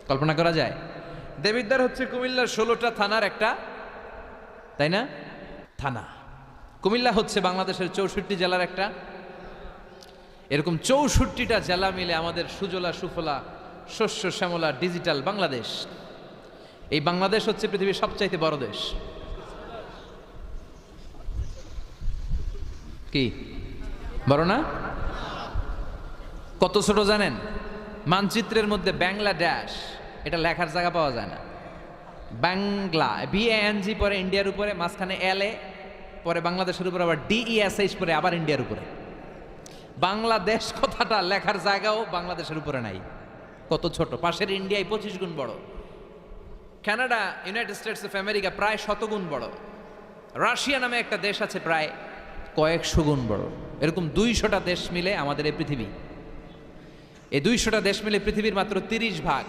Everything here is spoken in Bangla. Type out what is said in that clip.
কল্পনা করা যায়? দেবিদ্বার হচ্ছে কুমিল্লার 16টা থানার একটা, তাই না, থানা। কুমিল্লা হচ্ছে বাংলাদেশের 64 জেলার একটা। এরকম 64টা জেলা মিলে আমাদের সুজলা সুফলা শস্য শ্যামলা ডিজিটাল বাংলাদেশ। এই বাংলাদেশ হচ্ছে পৃথিবীর সবচাইতে বড় দেশ। কি বড় না? কত ছোট জানেন? মানচিত্রের মধ্যে বাংলাদেশ এটা লেখার জায়গা পাওয়া যায় না। বাংলা BANG পরে ইন্ডিয়ার উপরে, মাঝখানে LA, পরে বাংলাদেশের উপরে আবার DESH পরে আবার ইন্ডিয়ার উপরে। বাংলাদেশ কথাটা লেখার জায়গাও বাংলাদেশের উপরে নাই। কত ছোট! পাশের ইন্ডিয়ায় 25 গুণ বড়, Canada, United states of America প্রায় 100 গুণ বড়, রাশিয়া নামে একটা দেশ আছে প্রায় কয়েকশো গুণ বড়। এরকম 200টা দেশ মিলে আমাদের এই পৃথিবী। এই 200টা দেশ মিলে পৃথিবীর মাত্র 30 ভাগ